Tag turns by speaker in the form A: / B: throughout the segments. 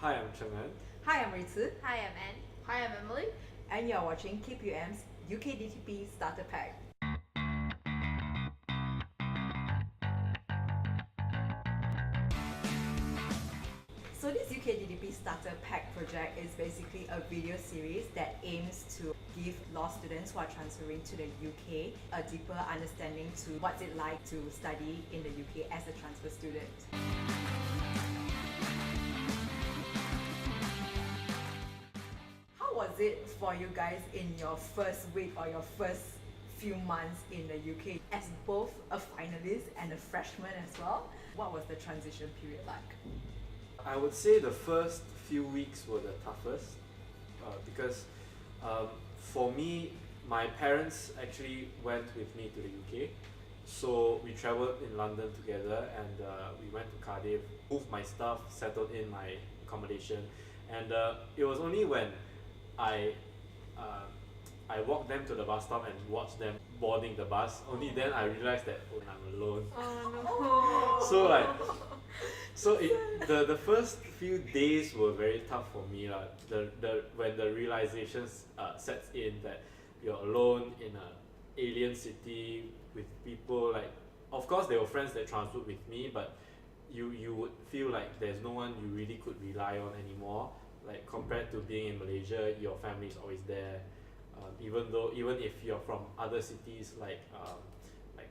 A: Hi, I'm Cheng.
B: Hi, I'm Ritsu,
C: Hi, I'm Anne. Hi, I'm Emily.
B: and you're watching KPUM's UKDTP StarterPack. So this UKDTP StarterPack project is basically a video series that aims to give law students who are transferring to the UK a deeper understanding to what's it like to study in the UK as a transfer student. How was it for you guys in your first week or your first few months in the UK as both a finalist and a freshman as well? What was the transition period like?
A: I would say the first few weeks were the toughest because for me, my parents actually went with me to the UK. So we traveled in London together and we went to Cardiff, moved my stuff, settled in my accommodation, and it was only when I uh, I walked them to the bus stop and watched them boarding the bus. Only then I realized that I'm alone.
C: Oh
A: So like, the first few days were very tough for me lah. When the realizations sets in that you're alone in a alien city with people like, of course there were friends that transferred with me, but you would feel like there's no one you really could rely on anymore. Like compared to being in Malaysia, your family is always there. Even if you're from other cities like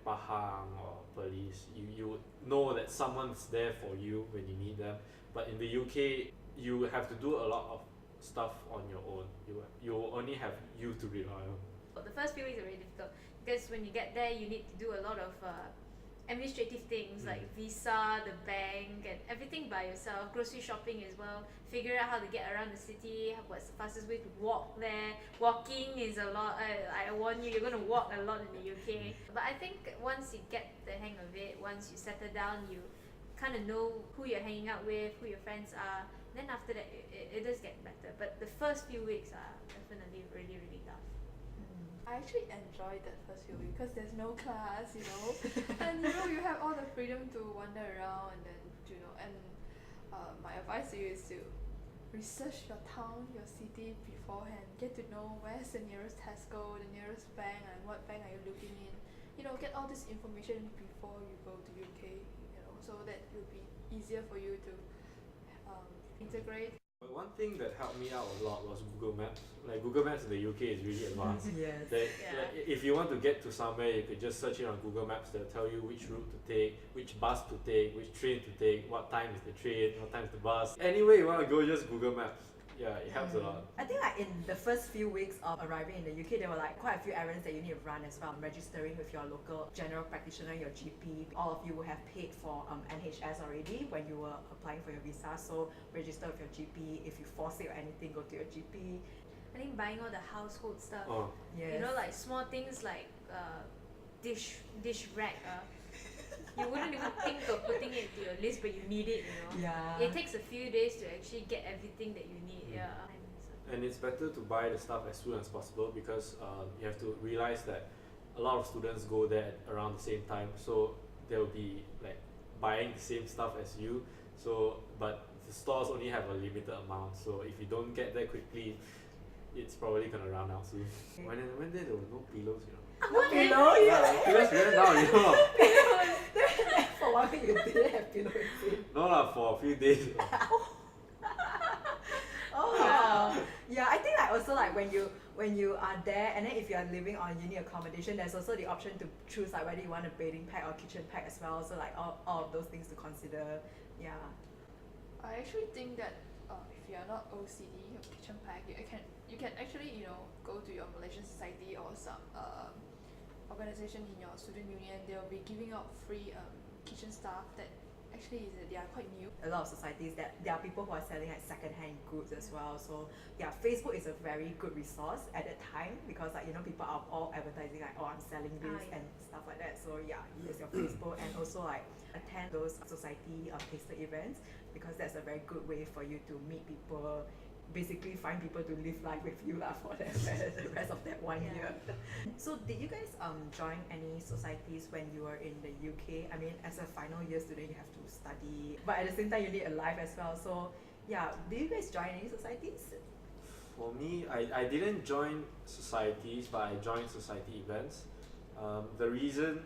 A: Pahang or Perlis, you would know that someone's there for you when you need them. But in the UK, you have to do a lot of stuff on your own. You only have you to rely on.
C: The first few weeks are really difficult because when you get there, you need to do a lot of administrative things like visa, the bank, and everything by yourself. Grocery shopping as well. Figure out how to get around the city. What's the fastest way to walk there? Walking is a lot. I warn you, you're going to walk a lot in the UK. But I think once you get the hang of it, once you settle down, you kind of know who you're hanging out with, who your friends are. Then after that, it does get better. But the first few weeks are definitely really, really tough.
D: I actually enjoyed that first few weeks because there's no class, and you have all the freedom to wander around and then and my advice to you is to research your town, your city beforehand. Get to know where's the nearest Tesco, the nearest bank, and what bank are you looking in. Get all this information before you go to UK. So that it will be easier for you to integrate.
A: But one thing that helped me out a lot was Google Maps. Like Google Maps in the UK is really advanced.
B: Yes.
A: Like, if you want to get to somewhere, you could just search it on Google Maps. They'll tell you which route to take, which bus to take, which train to take, what time is the train, what time is the bus. Anywhere you want to go, just Google Maps. Yeah, it helps a lot.
B: I think like in the first few weeks of arriving in the UK, there were like quite a few errands that you need to run as well. Registering with your local general practitioner, your GP. All of you will have paid for NHS already when you were applying for your visa. So register with your GP. If you fall sick or anything, go to your GP.
C: I think buying all the household stuff.
A: Oh,
B: Yes.
C: Like small things like dish rack. You wouldn't even think of putting it to your list, but you need it.
B: Yeah.
C: It takes a few days to actually get everything that you need. Yeah.
A: and it's better to buy the stuff as soon as possible because you have to realize that a lot of students go there at around the same time, so they'll be like buying the same stuff as you. So, but the stores only have a limited amount, so if you don't get there quickly, it's probably gonna run out soon. When I went there, there were no pillows,
B: No pillows?
A: Yeah, pillows ran out,
B: For one week you didn't have pillows.
A: No lah, for a few days.
B: Oh wow. Yeah, I think like also like when you are there and then if you are living on uni accommodation, there's also the option to choose like whether you want a bathing pack or kitchen pack as well. So like all of those things to consider. Yeah.
D: I actually think that if you are not OCD or kitchen pack, you can actually go to your Malaysian society or some organization in your student union. They'll be giving out free kitchen stuff that actually they are quite new.
B: A lot of societies that there are people who are selling like second-hand goods as well. So yeah, Facebook is a very good resource at that time because like people are all advertising like, oh, I'm selling this and stuff like that. So yeah, use your Facebook and also like attend those society taster events because that's a very good way for you to meet people, basically find people to live life with you for the rest of that 1 year. So did you guys join any societies when you were in the UK? I mean, as a final year student, you have to study, but at the same time you need a life as well. So Yeah, do you guys join any societies?
A: For me, I didn't join societies, but I joined society events. The reason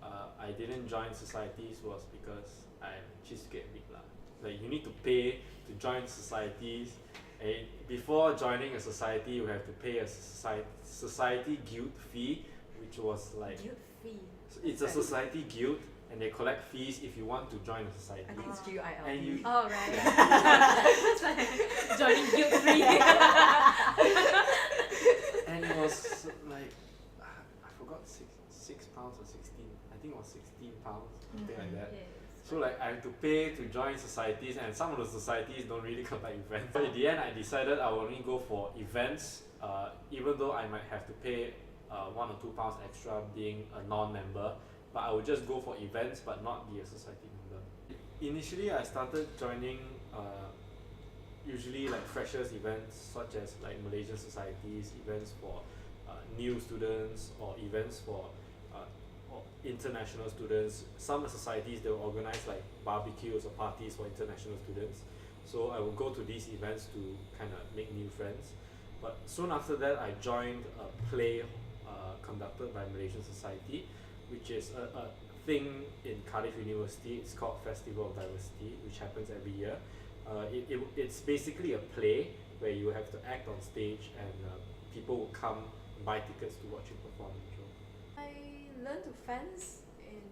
A: I didn't join societies was because I'm cheapskate big lah. Like you need to pay to join societies, and before joining a society, you have to pay a society guild fee, which was like
C: Guild fee.
A: it's a society guild, and they collect fees if you want to join a society.
B: I think it's GILD.
A: And you-
C: Oh right. That's like joining guild free.
A: And it was like I forgot six pounds or 16. I think it was 16 pounds, something like that.
C: Yes.
A: So like I have to pay to join societies, and some of the societies don't really conduct events. So in the end, I decided I will only go for events, even though I might have to pay £1 or £2 extra being a non-member. But I would just go for events, but not be a society member. Initially, I started joining usually like freshers events, such as like Malaysian societies, events for new students, or events for or international students. Some societies, they will organize like barbecues or parties for international students. So I will go to these events to kind of make new friends. But soon after that, I joined a play conducted by Malaysian Society, which is a thing in Cardiff University. It's called Festival of Diversity, which happens every year. It's basically a play where you have to act on stage, and people will come buy tickets to watch you perform.
D: I learned to fence in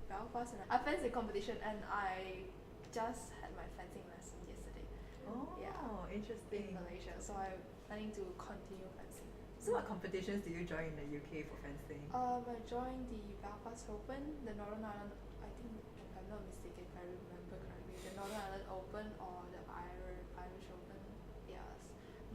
D: Belfast, and I fenced in competition, and I just had my fencing lesson yesterday
B: Oh,
D: Yeah.
B: yeah. Interesting.
D: in Malaysia, so I'm planning to continue fencing.
B: So what competitions do you join in the UK for fencing?
D: I joined the Belfast Open, the Northern Ireland, I think, if I'm not mistaken, if I remember correctly, the Northern Ireland Open or the Irish Open, yes,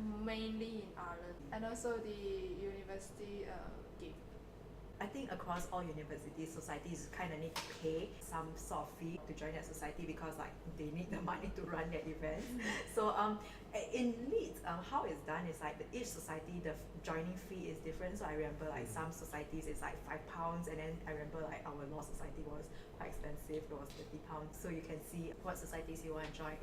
D: mainly in Ireland, and also the university game.
B: I think across all universities, societies kind of need to pay some sort of fee to join their society because like they need the money to run their events. So in Leeds, how it's done is like each society, the joining fee is different. So I remember like some societies it's like £5, and then I remember like our law society was quite expensive. It was £30. So you can see what societies you want to join.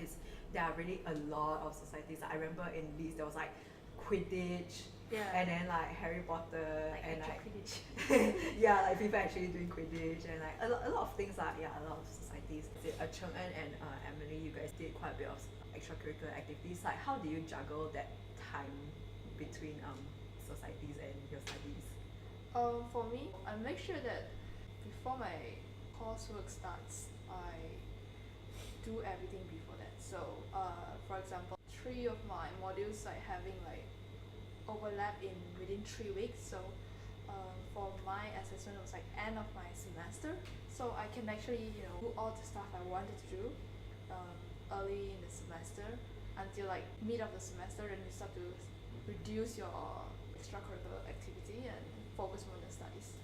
B: There are really a lot of societies. I remember in Leeds there was like Quidditch.
C: Yeah.
B: And then like Harry Potter
C: Like
B: and
C: actual
B: like
C: Quidditch.
B: yeah, like people actually doing Quidditch and like a lot of things like yeah, a lot of societies. Chung En and Emily, you guys did quite a bit of extracurricular activities. Like how do you juggle that time between societies and your studies?
D: For me, I make sure that before my coursework starts, I do everything before that. So, for example, 3 of my modules like having like overlap in within 3 weeks. So, for my assessment, it was like end of my semester. So I can actually do all the stuff I wanted to do early in the semester until like mid of the semester, and you start to reduce your extracurricular activity and focus more on the studies.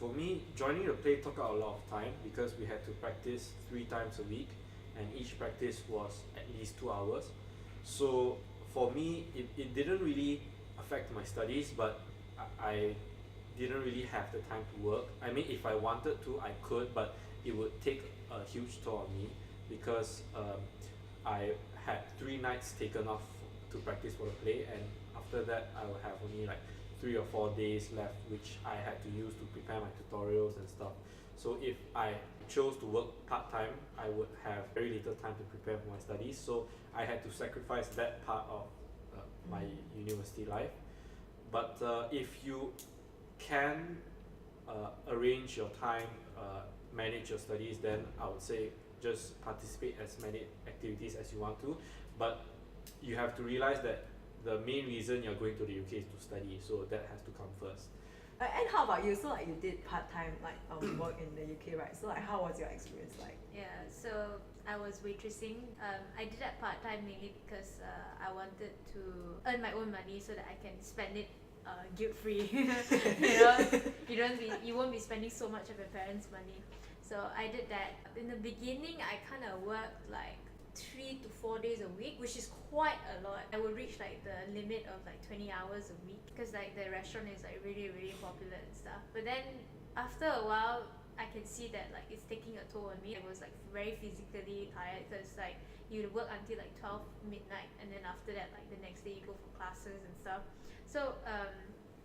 A: For me, joining the play took out a lot of time because we had to practice 3 times a week, and each practice was at least 2 hours. So for me, it didn't really affect my studies, but I didn't really have the time to work. I mean, if I wanted to, I could, but it would take a huge toll on me because I had 3 nights taken off to practice for the play, and after that I would have only like 3 or 4 days left, which I had to use to prepare my tutorials and stuff. So if I chose to work part-time, I would have very little time to prepare for my studies, so I had to sacrifice that part of my university life. But if you can arrange your time, manage your studies, then I would say just participate as many activities as you want to. But you have to realize that the main reason you're going to the UK is to study, so that has to come first.
B: And how about you? So like you did part-time like work in the UK, right? So like how was your experience like?
C: Yeah, so I was waitressing. I did that part-time mainly because I wanted to earn my own money so that I can spend it guilt-free. You won't be spending so much of your parents' money. So I did that. In the beginning, I kind of worked like 3 to 4 days a week, which is quite a lot. I would reach like the limit of like 20 hours a week because like the restaurant is like really popular and stuff. But then after a while, I can see that like it's taking a toll on me. I was like very physically tired because like you work until like 12 midnight, and then after that, like the next day you go for classes and stuff. So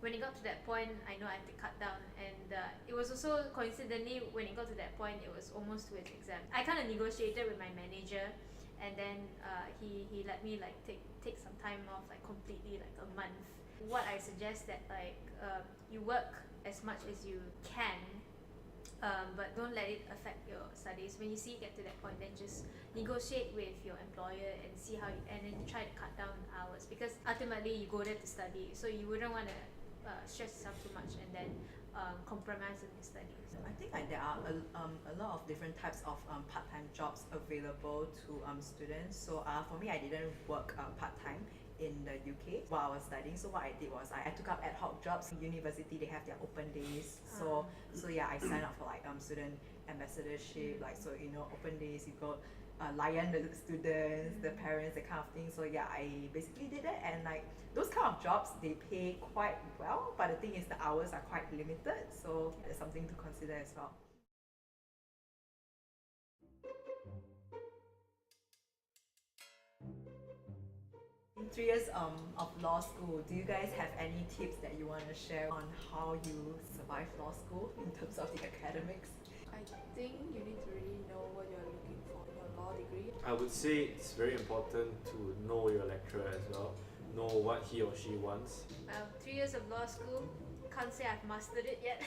C: when it got to that point, I know I had to cut down, and it was also coincidentally when it got to that point, it was almost to his exam. I kind of negotiated with my manager, and then he let me like take some time off, like completely like a month. What I suggest that like you work as much as you can, but don't let it affect your studies. When you see it get to that point, then just negotiate with your employer and see how you, and then try to cut down hours, because ultimately you go there to study, so you wouldn't want to stress yourself too much and then compromise on your studies.
B: I think like there are a lot of different types of part-time jobs available to students. So for me, I didn't work part-time in the UK while I was studying. So what I did was I took up ad hoc jobs. University, they have their open days. So yeah, I signed up for like student ambassadorship, like, so you know, open days, you go lion the students, the parents, that kind of thing. So yeah, I basically did that, and like those kind of jobs, they pay quite well, but the thing is the hours are quite limited, so there's something to consider as well. In 3 years of law school, do you guys have any tips that you want to share on how you survive law school in terms of the academics?
D: I think you need to really know what you're looking for in your law degree.
A: I would say it's very important to know your lecturer as well, know what he or she wants.
C: 3 years of law school, can't say I've mastered it yet.